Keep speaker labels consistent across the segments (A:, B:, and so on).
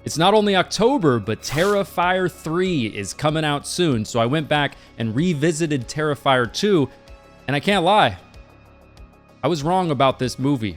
A: It's not only October, but Terrifier 3 is coming out soon, so I went back and revisited Terrifier 2, and I can't lie, I was wrong about this movie.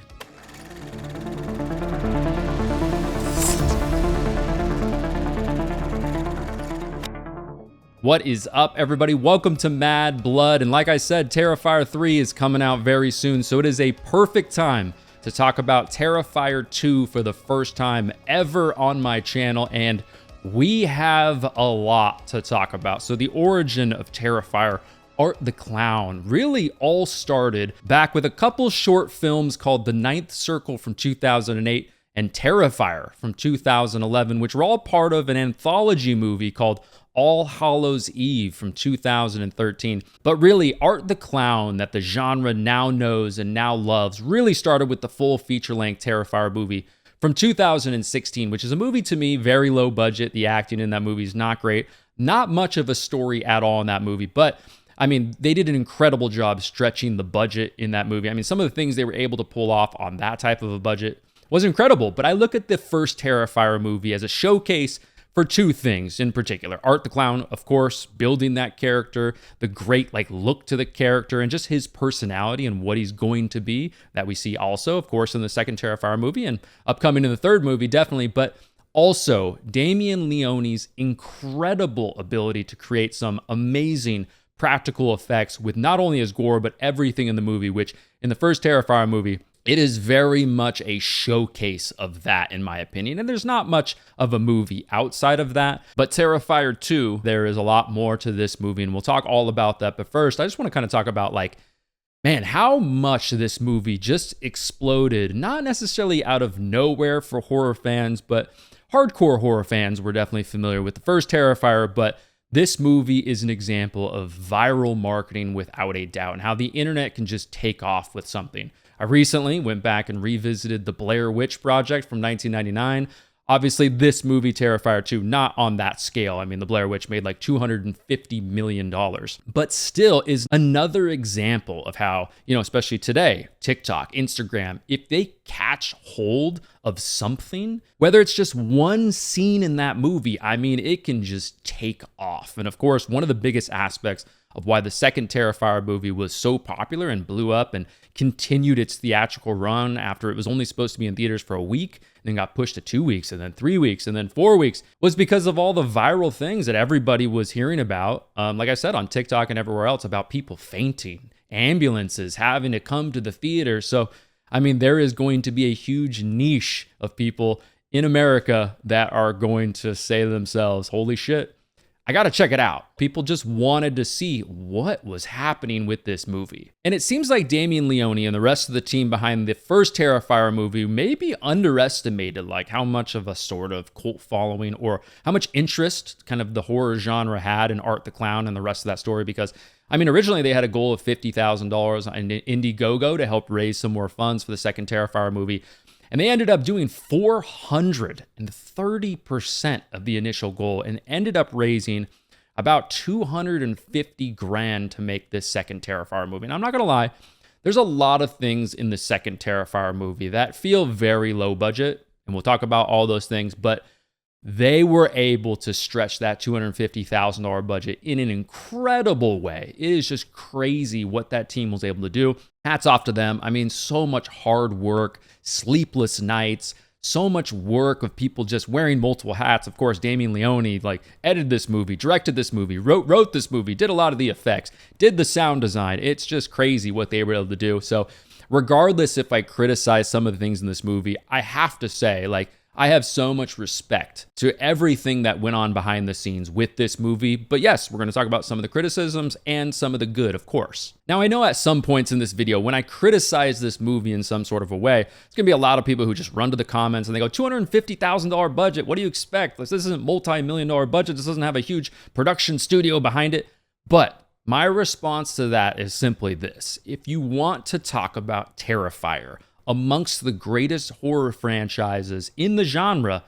A: What is up, everybody? Welcome to Mad Blood, and like I said, Terrifier 3 is coming out very soon, so it is a perfect time to talk about Terrifier 2 for the first time ever on my channel, and we have a lot to talk about. So the origin of Terrifier, Art the Clown, really all started back with a couple short films called The Ninth Circle from 2008 and Terrifier from 2011, which were all part of an anthology movie called All Hallows Eve from 2013. But really, Art the Clown, that the genre now knows and now loves, really started with the full feature-length Terrifier movie from 2016, which is a movie to me, very low budget. The acting in that movie is not great. Not much of a story at all in that movie, but I mean, they did an incredible job stretching the budget in that movie. I mean, some of the things they were able to pull off on that type of a budget was incredible, but I look at the first Terrifier movie as a showcase for two things in particular. Art the Clown, of course, building that character, the great look to the character, and just his personality and what he's going to be that we see also, of course, in the second Terrifier movie and upcoming in the third movie, definitely, but also Damien Leone's incredible ability to create some amazing practical effects with not only his gore, but everything in the movie, which in the first Terrifier movie, it is very much a showcase of that, in my opinion. And there's not much of a movie outside of that. But Terrifier 2, there is a lot more to this movie, and we'll talk all about that. But first, I just want to kind of talk about, man, how much this movie just exploded, not necessarily out of nowhere for horror fans, but hardcore horror fans were definitely familiar with the first Terrifier. But this movie is an example of viral marketing without a doubt, and how the internet can just take off with something. I recently went back and revisited the Blair Witch Project from 1999. Obviously, this movie, Terrifier 2, not on that scale. I mean, the Blair Witch made $250 million, but still is another example of how, especially today, TikTok, Instagram, if they catch hold of something, whether it's just one scene in that movie, I mean, it can just take off. And of course, one of the biggest aspects of why the second Terrifier movie was so popular and blew up and continued its theatrical run after it was only supposed to be in theaters for a week, and then got pushed to 2 weeks, and then 3 weeks, and then 4 weeks, was because of all the viral things that everybody was hearing about, like I said, on TikTok and everywhere else, about people fainting, ambulances having to come to the theater. So, I mean, there is going to be a huge niche of people in America that are going to say to themselves, holy shit, I gotta check it out. People just wanted to see what was happening with this movie. And it seems like Damien Leone and the rest of the team behind the first Terrifier movie maybe underestimated how much of a sort of cult following or how much interest kind of the horror genre had in Art the Clown and the rest of that story, because I mean, originally they had a goal of $50,000 on Indiegogo to help raise some more funds for the second Terrifier movie. And they ended up doing 430% of the initial goal and ended up raising about $250,000 to make this second Terrifier movie. And I'm not going to lie, there's a lot of things in the second Terrifier movie that feel very low budget, and we'll talk about all those things, but they were able to stretch that $250,000 budget in an incredible way. It is just crazy what that team was able to do. Hats off to them. I mean, so much hard work, sleepless nights, so much work of people just wearing multiple hats. Of course, Damien Leone edited this movie, directed this movie, wrote this movie, did a lot of the effects, did the sound design. It's just crazy what they were able to do. So regardless if I criticize some of the things in this movie, I have to say, I have so much respect to everything that went on behind the scenes with this movie. But yes, we're going to talk about some of the criticisms and some of the good, of course. Now, I know at some points in this video, when I criticize this movie in some sort of a way, it's going to be a lot of people who just run to the comments and they go, $250,000 budget, what do you expect? This isn't multi-million-dollar budget. This doesn't have a huge production studio behind it. But my response to that is simply this. If you want to talk about Terrifier, amongst the greatest horror franchises in the genre,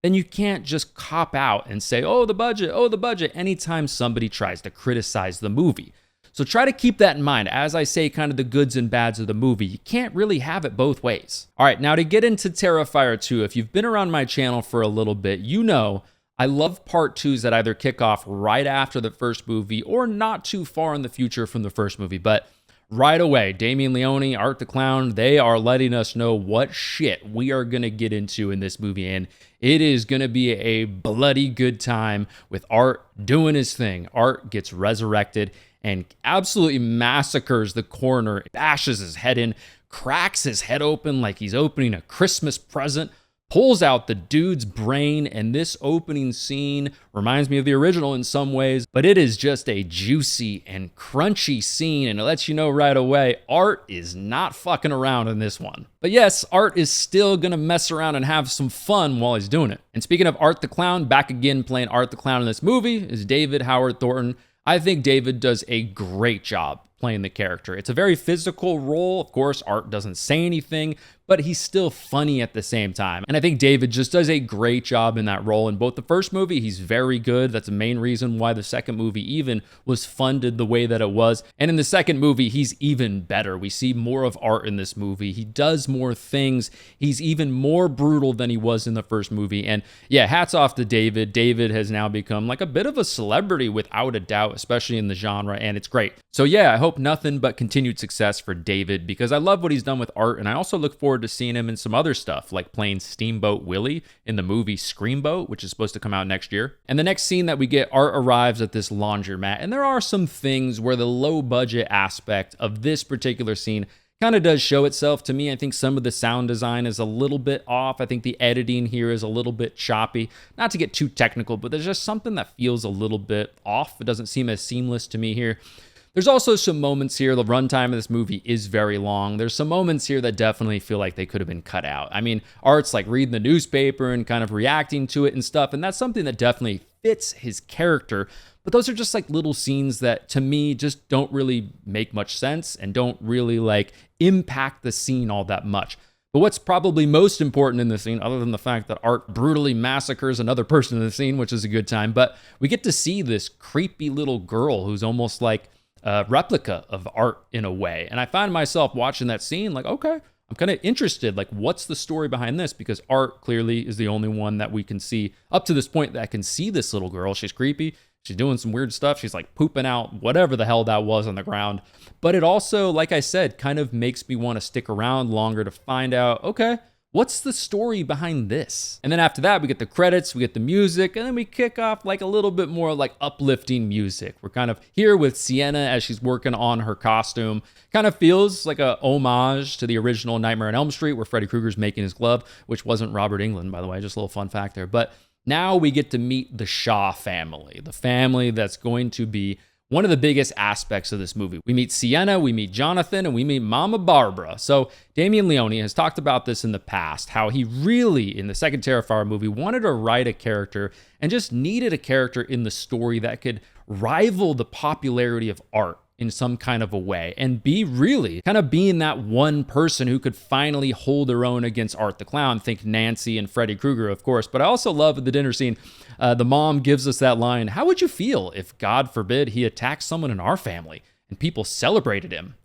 A: then you can't just cop out and say, oh, the budget, anytime somebody tries to criticize the movie. So try to keep that in mind as I say kind of the goods and bads of the movie. You can't really have it both ways. All right, now to get into Terrifier 2, if you've been around my channel for a little bit, you know I love part 2s that either kick off right after the first movie or not too far in the future from the first movie. But right away, Damien Leone, Art the Clown, they are letting us know what shit we are going to get into in this movie. And it is going to be a bloody good time with Art doing his thing. Art gets resurrected and absolutely massacres the coroner, bashes his head in, cracks his head open like he's opening a Christmas present, pulls out the dude's brain, and this opening scene reminds me of the original in some ways, but it is just a juicy and crunchy scene, and it lets you know right away, Art is not fucking around in this one. But yes, Art is still gonna mess around and have some fun while he's doing it. And speaking of Art the Clown, back again playing Art the Clown in this movie is David Howard Thornton. I think David does a great job playing the character. It's a very physical role. Of course, Art doesn't say anything, but he's still funny at the same time. And I think David just does a great job in that role. In both the first movie, he's very good. That's the main reason why the second movie even was funded the way that it was. And in the second movie, he's even better. We see more of Art in this movie. He does more things. He's even more brutal than he was in the first movie. And yeah, hats off to David. David has now become like a bit of a celebrity without a doubt, especially in the genre, and it's great. So yeah, I hope nothing but continued success for David because I love what he's done with Art, and I also look forward to seeing him in some other stuff, like playing Steamboat Willie in the movie Screamboat, which is supposed to come out next year. And the next scene that we get, Art arrives at this laundromat, and there are some things where the low budget aspect of this particular scene kind of does show itself to me. I think some of the sound design is a little bit off. I think the editing here is a little bit choppy. Not to get too technical, but there's just something that feels a little bit off. It doesn't seem as seamless to me here. There's also some moments here, the runtime of this movie is very long. There's some moments here that definitely feel like they could have been cut out. I mean, Art's like reading the newspaper and kind of reacting to it and stuff, and that's something that definitely fits his character. But those are just like little scenes that to me just don't really make much sense and don't really like impact the scene all that much. But what's probably most important in the scene, other than the fact that Art brutally massacres another person in the scene, which is a good time, but we get to see this creepy little girl who's almost like a replica of Art in a way. And I find myself watching that scene like, okay, I'm kind of interested, like what's the story behind this? Because Art clearly is the only one that we can see up to this point that can see this little girl. She's creepy. She's doing some weird stuff. She's like pooping out whatever the hell that was on the ground. But it also, like I said, kind of makes me want to stick around longer to find out, okay, what's the story behind this? And then after that, we get the credits, we get the music, and then we kick off like a little bit more like uplifting music. We're kind of here with Sienna as she's working on her costume. Kind of feels like a homage to the original Nightmare on Elm Street where Freddy Krueger's making his glove, which wasn't Robert Englund, by the way, just a little fun fact there. But now we get to meet the Shaw family, the family that's going to be one of the biggest aspects of this movie. We meet Sienna, we meet Jonathan, and we meet Mama Barbara. So Damien Leone has talked about this in the past, how he really, in the second Terrifier movie, wanted to write a character and just needed a character in the story that could rival the popularity of Art in some kind of a way and be really kind of being that one person who could finally hold their own against Art the Clown. Think Nancy and Freddy Krueger, of course. But I also love the dinner scene. The mom gives us that line, how would you feel if, God forbid, he attacked someone in our family and people celebrated him?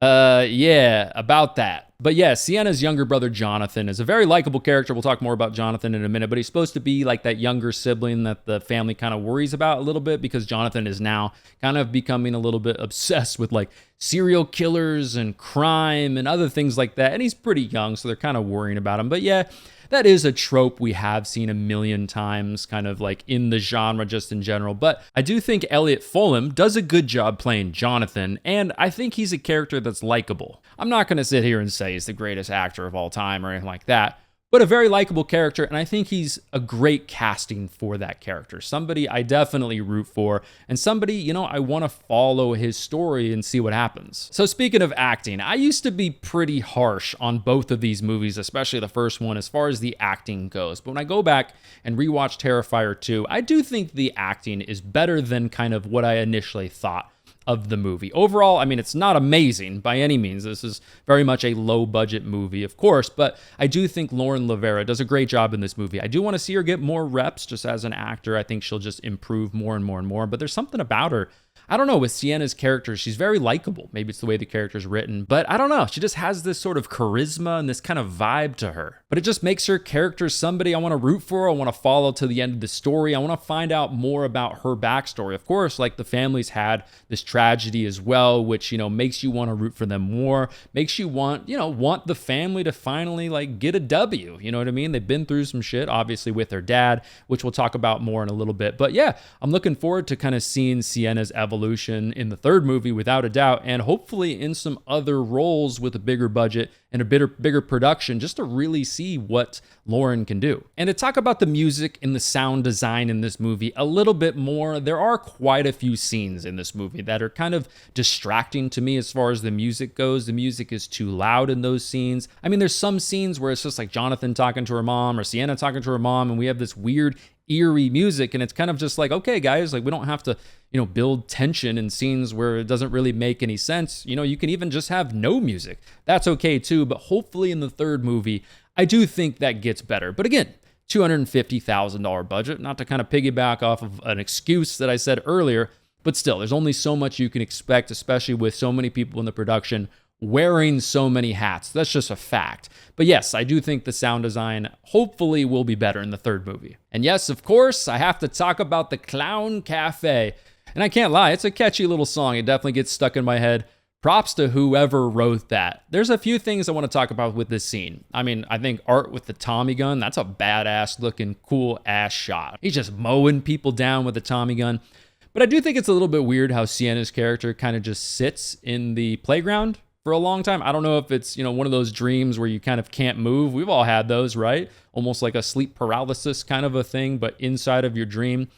A: Yeah, about that. But yeah, Sienna's younger brother, Jonathan, is a very likable character. We'll talk more about Jonathan in a minute, but he's supposed to be like that younger sibling that the family kind of worries about a little bit because Jonathan is now kind of becoming a little bit obsessed with like serial killers and crime and other things like that. And he's pretty young, so they're kind of worrying about him. But yeah, that is a trope we have seen a million times, kind of like in the genre just in general. But I do think Elliot Fulham does a good job playing Jonathan, and I think he's a character that's likable. I'm not going to sit here and say he's the greatest actor of all time or anything like that, but a very likable character, and I think he's a great casting for that character. Somebody I definitely root for, and somebody, you know, I want to follow his story and see what happens. So speaking of acting, I used to be pretty harsh on both of these movies, especially the first one, as far as the acting goes. But when I go back and rewatch Terrifier 2, I do think the acting is better than kind of what I initially thought of the movie. Overall, I mean, it's not amazing by any means. This is very much a low-budget movie, of course, but I do think Lauren Levera does a great job in this movie. I do want to see her get more reps just as an actor. I think she'll just improve more and more and more, but there's something about her I don't know, with Sienna's character, she's very likable. Maybe it's the way the character's written, but I don't know. She just has this sort of charisma and this kind of vibe to her. But it just makes her character somebody I want to root for. I want to follow to the end of the story. I want to find out more about her backstory. Of course, like the family's had this tragedy as well, which, makes you want to root for them more, makes you want the family to finally like get a W. You know what I mean? They've been through some shit, obviously, with their dad, which we'll talk about more in a little bit. But yeah, I'm looking forward to kind of seeing Sienna's evolution in the third movie without a doubt, and hopefully in some other roles with a bigger budget and a bigger production, just to really see what Lauren can do. And to talk about the music and the sound design in this movie a little bit more, there are quite a few scenes in this movie that are kind of distracting to me as far as the music goes. The music is too loud in those scenes. I mean, there's some scenes where it's just like Jonathan talking to her mom or Sienna talking to her mom, and we have this weird eerie music, and it's kind of just like, okay guys, like we don't have to build tension in scenes where it doesn't really make any sense. You can even just have no music. That's okay too, but hopefully in the third movie I do think that gets better. But again, $250,000 budget, not to kind of piggyback off of an excuse that I said earlier, but still, there's only so much you can expect, especially with so many people in the production wearing so many hats. That's just a fact. But yes, I do think the sound design hopefully will be better in the third movie. And yes, of course, I have to talk about the Clown Cafe. And I can't lie, it's a catchy little song. It definitely gets stuck in my head. Props to whoever wrote that. There's a few things I want to talk about with this scene. I mean, I think Art with the Tommy gun, that's a badass looking, cool ass shot. He's just mowing people down with a Tommy gun. But I do think it's a little bit weird how Sienna's character kind of just sits in the playground for a long time. I don't know if it's, one of those dreams where you kind of can't move. We've all had those, right? Almost like a sleep paralysis kind of a thing, but inside of your dream.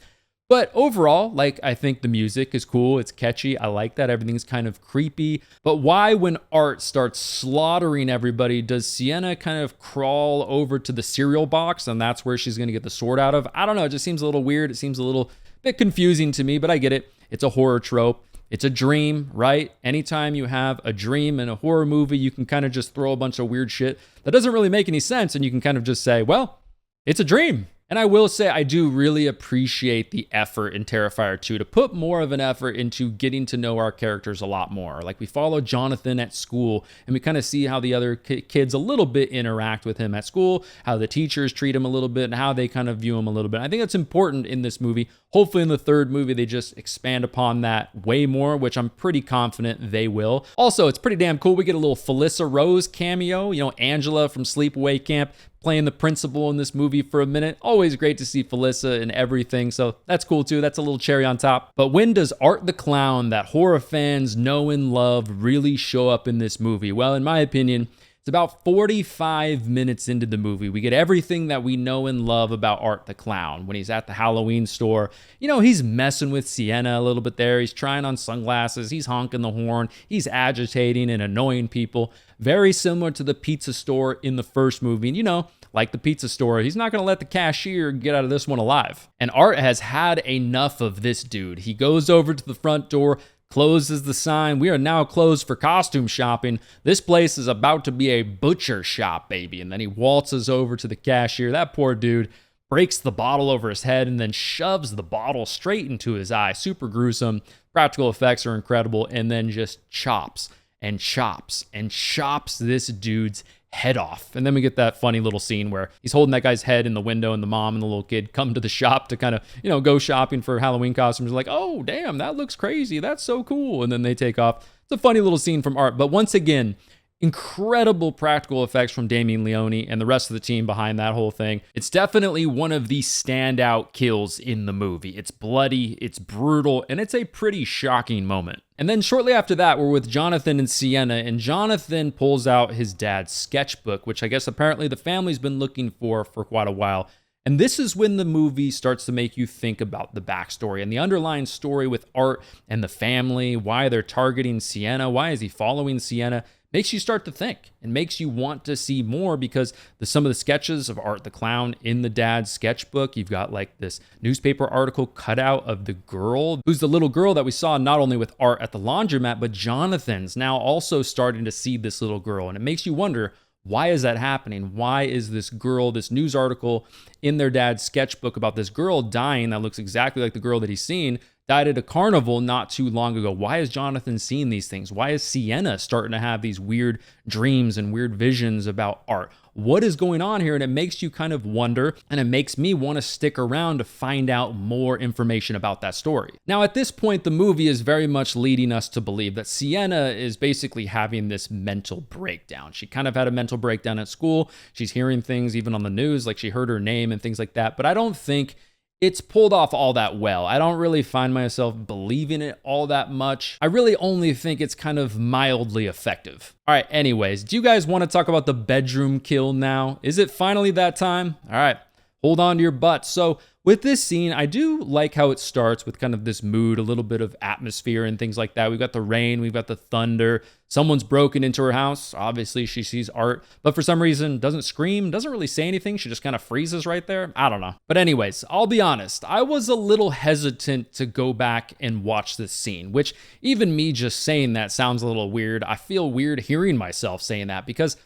A: But overall, like, I think the music is cool. It's catchy. I like that. Everything's kind of creepy. But why, when Art starts slaughtering everybody, does Sienna kind of crawl over to the cereal box and that's where she's going to get the sword out of? I don't know. It just seems a little weird. It seems a little bit confusing to me, but I get it. It's a horror trope. It's a dream, right? Anytime you have a dream in a horror movie, you can kind of just throw a bunch of weird shit that doesn't really make any sense, and you can kind of just say, well, it's a dream. And I will say, I do really appreciate the effort in Terrifier 2 to put more of an effort into getting to know our characters a lot more. Like, we follow Jonathan at school, and we kind of see how the other kids a little bit interact with him at school, how the teachers treat him a little bit, and how they kind of view him a little bit. I think that's important in this movie. Hopefully in the third movie, they just expand upon that way more, which I'm pretty confident they will. Also, it's pretty damn cool. We get a little Felissa Rose cameo, Angela from Sleepaway Camp, playing the principal in this movie for a minute. Always great to see Felissa and everything, so that's cool too. That's a little cherry on top. But when does Art the Clown, that horror fans know and love, really show up in this movie? Well, in my opinion, it's about 45 minutes into the movie. We get everything that we know and love about Art the Clown. When he's at the Halloween store, he's messing with Sienna a little bit there. He's trying on sunglasses. He's honking the horn. He's agitating and annoying people. Very similar to the pizza store in the first movie. And like the pizza store, he's not going to let the cashier get out of this one alive. And Art has had enough of this dude. He goes over to the front door, closes the sign. We are now closed for costume shopping. This place is about to be a butcher shop, baby. And then he waltzes over to the cashier. That poor dude breaks the bottle over his head and then shoves the bottle straight into his eye. Super gruesome. Practical effects are incredible. And then just chops and chops and chops this dude's head off. And then we get that funny little scene where he's holding that guy's head in the window, and the mom and the little kid come to the shop to kind of, go shopping for Halloween costumes. Like, oh, damn, that looks crazy. That's so cool. And then they take off. It's a funny little scene from Art. But once again, incredible practical effects from Damien Leone and the rest of the team behind that whole thing. It's definitely one of the standout kills in the movie. It's bloody, it's brutal, and it's a pretty shocking moment. And then shortly after that, we're with Jonathan and Sienna, and Jonathan pulls out his dad's sketchbook, which I guess apparently the family's been looking for quite a while. And this is when the movie starts to make you think about the backstory and the underlying story with Art and the family, why they're targeting Sienna, why is he following Sienna? Makes you start to think and makes you want to see more, because some of the sketches of Art the Clown in the dad's sketchbook, you've got like this newspaper article cutout of the girl, who's the little girl that we saw not only with Art at the laundromat, but Jonathan's now also starting to see this little girl. And it makes you wonder, why is that happening? Why is this girl, this news article in their dad's sketchbook about this girl dying that looks exactly like the girl that he's seen, died at a carnival not too long ago. Why is Jonathan seeing these things? Why is Sienna starting to have these weird dreams and weird visions about Art? What is going on here? And it makes you kind of wonder, and it makes me want to stick around to find out more information about that story. Now, at this point, the movie is very much leading us to believe that Sienna is basically having this mental breakdown. She kind of had a mental breakdown at school. She's hearing things even on the news, like she heard her name and things like that. But I don't think it's pulled off all that well. I don't really find myself believing it all that much. I really only think it's kind of mildly effective. All right, anyways, do you guys want to talk about the bedroom kill now? Is it finally that time? All right, hold on to your butts. So with this scene, I do like how it starts with kind of this mood, a little bit of atmosphere and things like that. We've got the rain, we've got the thunder. Someone's broken into her house. Obviously, she sees Art, but for some reason doesn't scream, doesn't really say anything. She just kind of freezes right there. I don't know. But anyways, I'll be honest. I was a little hesitant to go back and watch this scene, which even me just saying that sounds a little weird. I feel weird hearing myself saying that because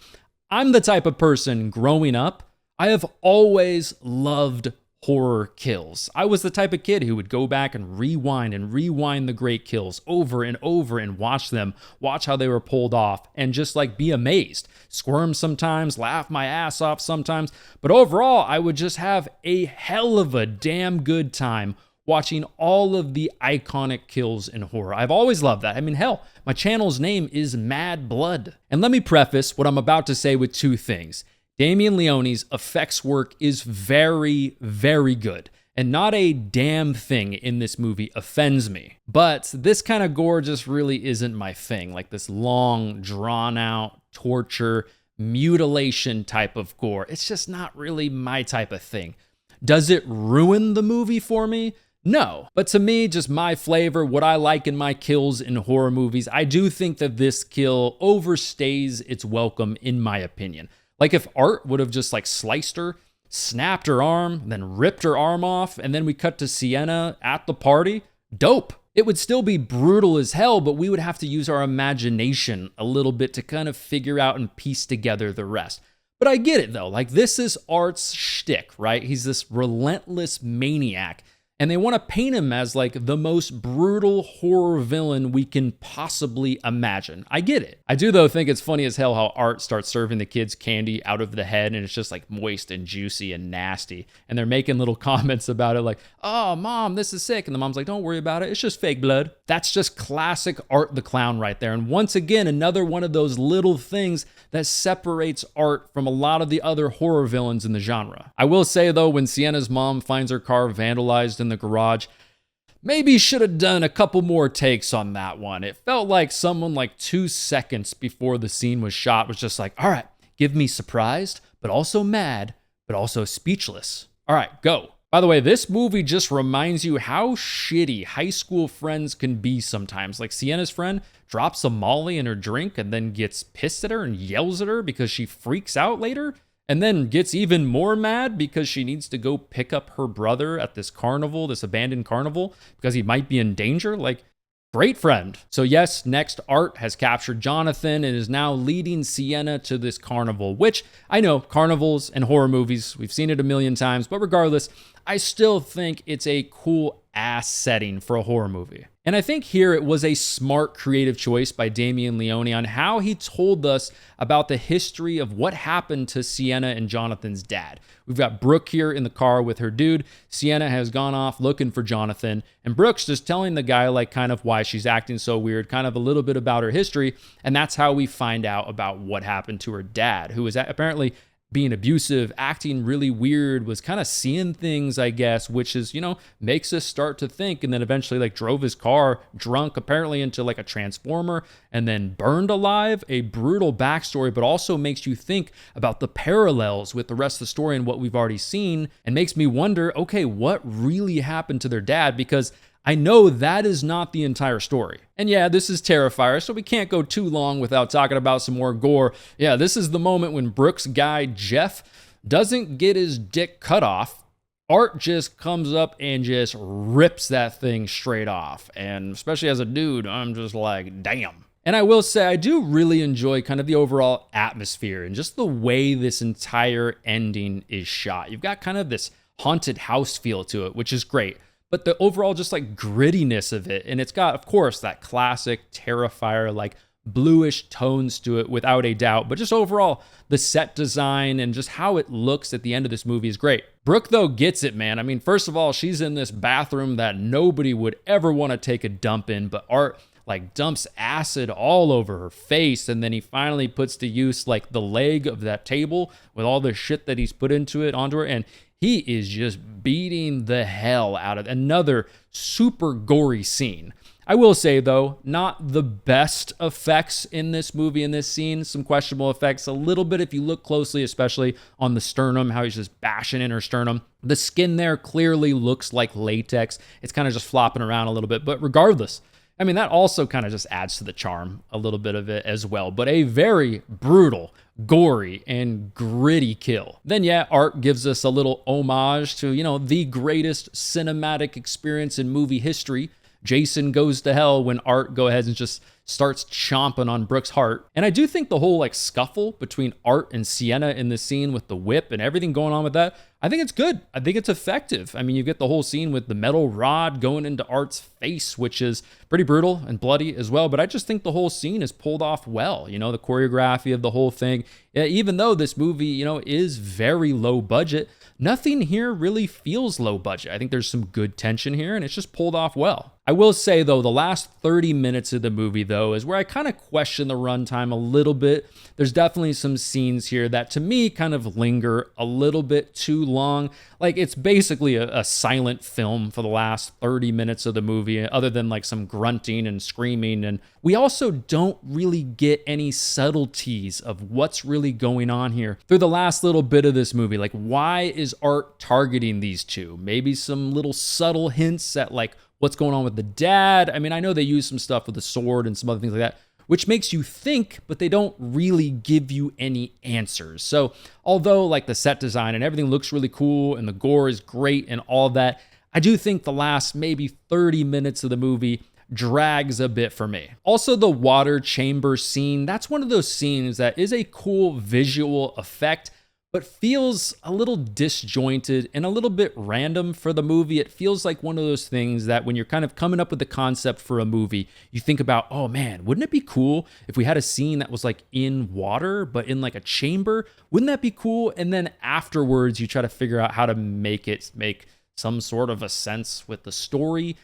A: I'm the type of person growing up, I have always loved horror kills. I was the type of kid who would go back and rewind the great kills over and over and watch them, watch how they were pulled off, and just like be amazed. Squirm sometimes, laugh my ass off sometimes, but overall, I would just have a hell of a damn good time watching all of the iconic kills in horror. I've always loved that. I mean, hell, my channel's name is Mad Blood. And let me preface what I'm about to say with two things. Damien Leone's effects work is very, very good, and not a damn thing in this movie offends me. But this kind of gore just really isn't my thing, like this long, drawn-out torture, mutilation type of gore. It's just not really my type of thing. Does it ruin the movie for me? No. But to me, just my flavor, what I like in my kills in horror movies, I do think that this kill overstays its welcome in my opinion. Like if Art would have just like sliced her, snapped her arm, then ripped her arm off, and then we cut to Sienna at the party, dope. It would still be brutal as hell, but we would have to use our imagination a little bit to kind of figure out and piece together the rest. But I get it though, like this is Art's shtick, right? He's this relentless maniac. And they want to paint him as like the most brutal horror villain we can possibly imagine. I get it. I do though think it's funny as hell how Art starts serving the kids candy out of the head and it's just like moist and juicy and nasty. And they're making little comments about it like, oh, mom, this is sick. And the mom's like, don't worry about it. It's just fake blood. That's just classic Art the Clown right there. And once again, another one of those little things that separates Art from a lot of the other horror villains in the genre. I will say though, when Sienna's mom finds her car vandalized in the garage, maybe should have done a couple more takes on that one. It felt like someone like 2 seconds before the scene was shot was just like, all right, give me surprised, but also mad, but also speechless. All right, go. By the way, this movie just reminds you how shitty high school friends can be sometimes. Like Sienna's friend drops a Molly in her drink and then gets pissed at her and yells at her because she freaks out later. And then gets even more mad because she needs to go pick up her brother at this carnival, this abandoned carnival, because he might be in danger. Like, great friend. So yes, next Art has captured Jonathan and is now leading Sienna to this carnival, which I know carnivals and horror movies, we've seen it a million times, but regardless, I still think it's a cool ass setting for a horror movie. And I think here it was a smart creative choice by Damien Leone on how he told us about the history of what happened to Sienna and Jonathan's dad. We've got Brooke here in the car with her dude. Sienna has gone off looking for Jonathan, and Brooke's just telling the guy like kind of why she's acting so weird, kind of a little bit about her history, and that's how we find out about what happened to her dad, who is apparently being abusive, acting really weird, was kind of seeing things, I guess, which is, you know, makes us start to think, and then eventually like drove his car drunk apparently into like a transformer and then burned alive. A brutal backstory, but also makes you think about the parallels with the rest of the story and what we've already seen, and makes me wonder, okay, what really happened to their dad? Because I know that is not the entire story. And yeah, this is Terrifier, so we can't go too long without talking about some more gore. Yeah, this is the moment when Brooke's guy, Jeff, doesn't get his dick cut off. Art just comes up and just rips that thing straight off. And especially as a dude, I'm just like, damn. And I will say, I do really enjoy kind of the overall atmosphere and just the way this entire ending is shot. You've got kind of this haunted house feel to it, which is great. but the overall just like grittiness of it. And it's got, of course, that classic Terrifier, like bluish tones to it without a doubt, but just overall the set design and just how it looks at the end of this movie is great. Brooke, though, gets it, man. I mean, first of all, she's in this bathroom that nobody would ever want to take a dump in, but Art like dumps acid all over her face, and then he finally puts to use like the leg of that table with all the shit that he's put into it onto her, and he is just beating the hell out of another super gory scene. I will say, though, not the best effects in this movie, in this scene. Some questionable effects a little bit if you look closely, especially on the sternum, how he's just bashing in her sternum. The skin there clearly looks like latex. It's kind of just flopping around a little bit. But regardless, I mean, that also kind of just adds to the charm, a little bit of it as well. But a very brutal, gory, and gritty kill. Then, yeah, Art gives us a little homage to, you know, the greatest cinematic experience in movie history. Jason Goes to Hell, when Art goes ahead and just starts chomping on Brooke's heart. And I do think the whole like scuffle between Art and Sienna in this scene with the whip and everything going on with that, I think it's good. I think it's effective. I mean, you get the whole scene with the metal rod going into Art's face, which is pretty brutal and bloody as well. But I just think the whole scene is pulled off well. You know, the choreography of the whole thing, even though this movie, you know, is very low budget, nothing here really feels low budget. I think there's some good tension here, and it's just pulled off well. I will say, though, the last 30 minutes of the movie, though, is where I kind of question the runtime a little bit. There's definitely some scenes here that, to me, kind of linger a little bit too long. Like, it's basically a silent film for the last 30 minutes of the movie, other than, like, some grunting and screaming. And we also don't really get any subtleties of what's really going on here through the last little bit of this movie. Like, why is Art targeting these two? Maybe some little subtle hints at, like, what's going on with the dad. I mean, I know they use some stuff with the sword and some other things like that, which makes you think, but they don't really give you any answers. So although like the set design and everything looks really cool and the gore is great and all of that, I do think the last maybe 30 minutes of the movie drags a bit for me. Also, the water chamber scene, that's one of those scenes that is a cool visual effect, but feels a little disjointed and a little bit random for the movie. It feels like one of those things that when you're kind of coming up with the concept for a movie, you think about, oh man, wouldn't it be cool if we had a scene that was like in water, but in like a chamber? Wouldn't that be cool? And then afterwards, you try to figure out how to make it make some sort of a sense with the story.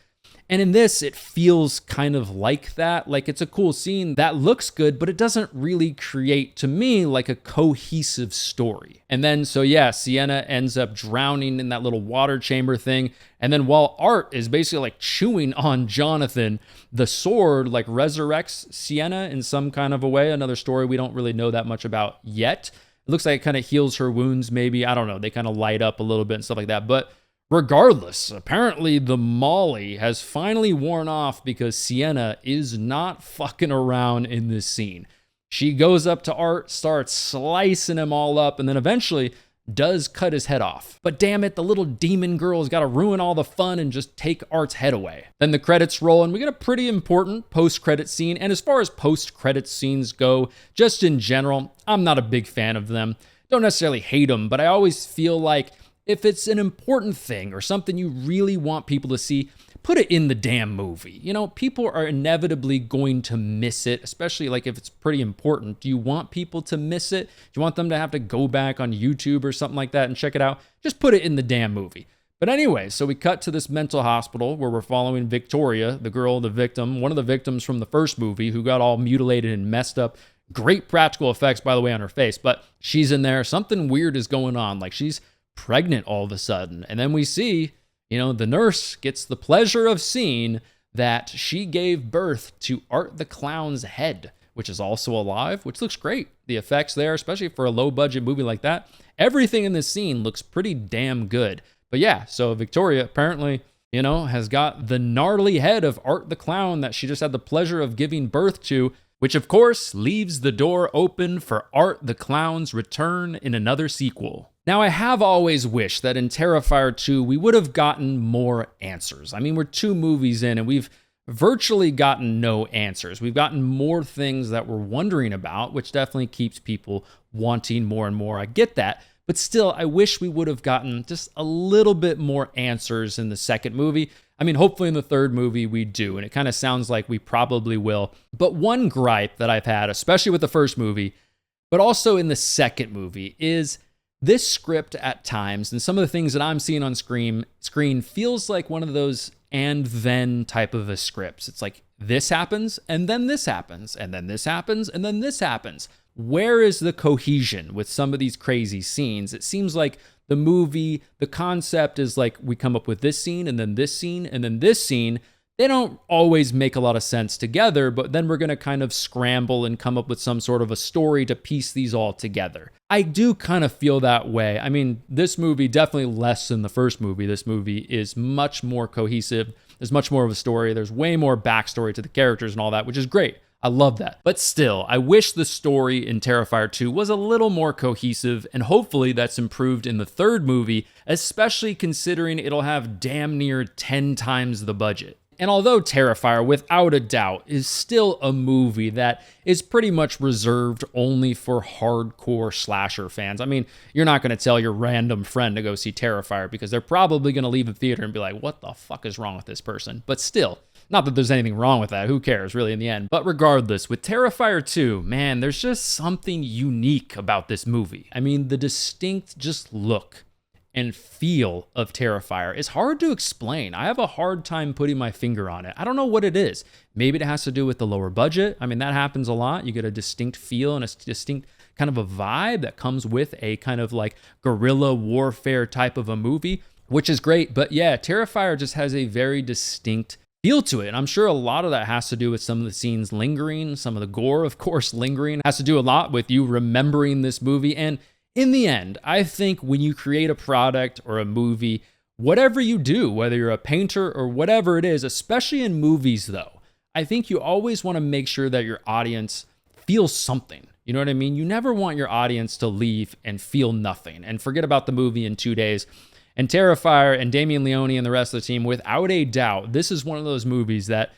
A: And in this, it feels kind of like that. Like, it's a cool scene that looks good, but it doesn't really create, to me, like a cohesive story. And then, so yeah, Sienna ends up drowning in that little water chamber thing. And then while Art is basically like chewing on Jonathan, the sword like resurrects Sienna in some kind of a way. Another story we don't really know that much about yet. It looks like it kind of heals her wounds, maybe. I don't know. They kind of light up a little bit and stuff like that. But regardless, apparently the Molly has finally worn off because Sienna is not fucking around in this scene. She goes up to Art, starts slicing him all up, and then eventually does cut his head off. But damn it, the little demon girl's got to ruin all the fun and just take Art's head away. Then the credits roll, and we get a pretty important post-credit scene. And as far as post-credit scenes go, just in general, I'm not a big fan of them. Don't necessarily hate them, but I always feel like if it's an important thing or something you really want people to see, put it in the damn movie. You know, people are inevitably going to miss it, especially like if it's pretty important. Do you want people to miss it? Do you want them to have to go back on YouTube or something like that and check it out? Just put it in the damn movie. But anyway, so we cut to this mental hospital where we're following Victoria, the girl, the victim, one of the victims from the first movie who got all mutilated and messed up. Great practical effects, by the way, on her face. But she's in there. Something weird is going on. Like, she's pregnant all of a sudden. And then we see, you know, the nurse gets the pleasure of seeing that she gave birth to Art the Clown's head, which is also alive, which looks great. The effects there, especially for a low budget movie like that, everything in this scene looks pretty damn good. But yeah, so Victoria apparently, you know, has got the gnarly head of Art the Clown that she just had the pleasure of giving birth to, which of course leaves the door open for Art the Clown's return in another sequel. Now, I have always wished that in Terrifier 2, we would have gotten more answers. I mean, we're 2 movies in and we've virtually gotten no answers. We've gotten more things that we're wondering about, which definitely keeps people wanting more and more. I get that. But still, I wish we would have gotten just a little bit more answers in the second movie. I mean, hopefully in the third movie we do, and it kind of sounds like we probably will. But one gripe that I've had, especially with the first movie, but also in the second movie, is this script at times, and some of the things that I'm seeing on screen feels like one of those and then type of a scripts. It's like this happens, and then this happens, and then this happens, and then this happens. Where is the cohesion with some of these crazy scenes? It seems like the movie, the concept is like we come up with this scene, and then this scene, and then this scene. They don't always make a lot of sense together, but then we're going to kind of scramble and come up with some sort of a story to piece these all together. I do kind of feel that way. I mean, this movie definitely less than the first movie. This movie is much more cohesive. There's much more of a story. There's way more backstory to the characters and all that, which is great. I love that. But still, I wish the story in Terrifier 2 was a little more cohesive, and hopefully that's improved in the third movie, especially considering it'll have damn near 10 times the budget. And although Terrifier, without a doubt, is still a movie that is pretty much reserved only for hardcore slasher fans. I mean, you're not going to tell your random friend to go see Terrifier because they're probably going to leave the theater and be like, what the fuck is wrong with this person? But still, not that there's anything wrong with that. Who cares, really, in the end? But regardless, with Terrifier 2, man, there's just something unique about this movie. I mean, the distinct just look and feel of Terrifier is hard to explain. I have a hard time putting my finger on it. I don't know what it is. Maybe it has to do with the lower budget. I mean, that happens a lot. You get a distinct feel and a distinct kind of a vibe that comes with a kind of like guerrilla warfare type of a movie, which is great. But yeah, Terrifier just has a very distinct feel to it. And I'm sure a lot of that has to do with some of the scenes lingering, some of the gore, of course, lingering. It has to do a lot with you remembering this movie. And in the end, I think when you create a product or a movie, whatever you do, whether you're a painter or whatever it is, especially in movies though, I think you always want to make sure that your audience feels something. You know what I mean? You never want your audience to leave and feel nothing and forget about the movie in 2 days. And Terrifier and Damien Leone and the rest of the team, without a doubt, this is one of those movies that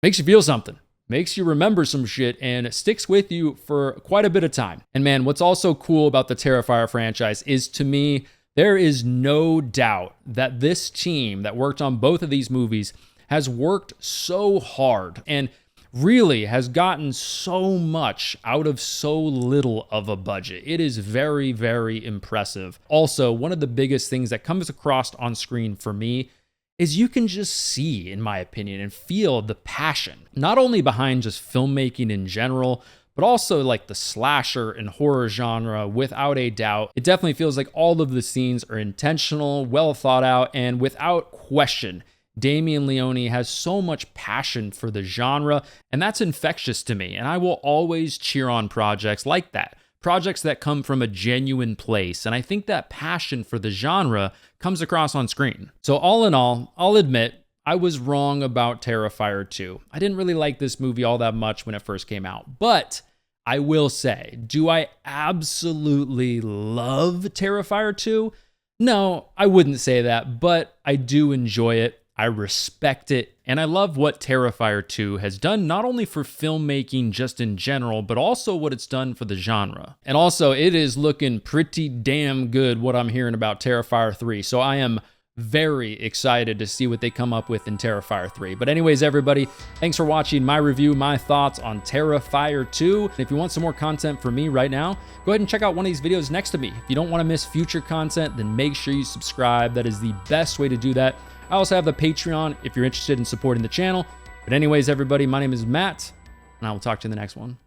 A: makes you feel something. Makes you remember some shit and sticks with you for quite a bit of time. And man, what's also cool about the Terrifier franchise is, to me, there is no doubt that this team that worked on both of these movies has worked so hard and really has gotten so much out of so little of a budget. It is very, very impressive. Also, one of the biggest things that comes across on screen for me is you can just see, in my opinion, and feel the passion, not only behind just filmmaking in general, but also like the slasher and horror genre, without a doubt. It definitely feels like all of the scenes are intentional, well thought out, and without question, Damien Leone has so much passion for the genre, and that's infectious to me, and I will always cheer on projects like that. Projects that come from a genuine place, and I think that passion for the genre comes across on screen. So all in all, I'll admit, I was wrong about Terrifier 2. I didn't really like this movie all that much when it first came out, but I will say, do I absolutely love Terrifier 2? No, I wouldn't say that, but I do enjoy it. I respect it, and I love what Terrifier 2 has done, not only for filmmaking just in general, but also what it's done for the genre. And also, it is looking pretty damn good what I'm hearing about Terrifier 3, so I am very excited to see what they come up with in Terrifier 3. But anyways, everybody, thanks for watching my review, my thoughts on Terrifier 2. And if you want some more content from me right now, go ahead and check out one of these videos next to me. If you don't want to miss future content, then make sure you subscribe. That is the best way to do that. I also have the Patreon if you're interested in supporting the channel. But anyways, everybody, my name is Matt, and I will talk to you in the next one.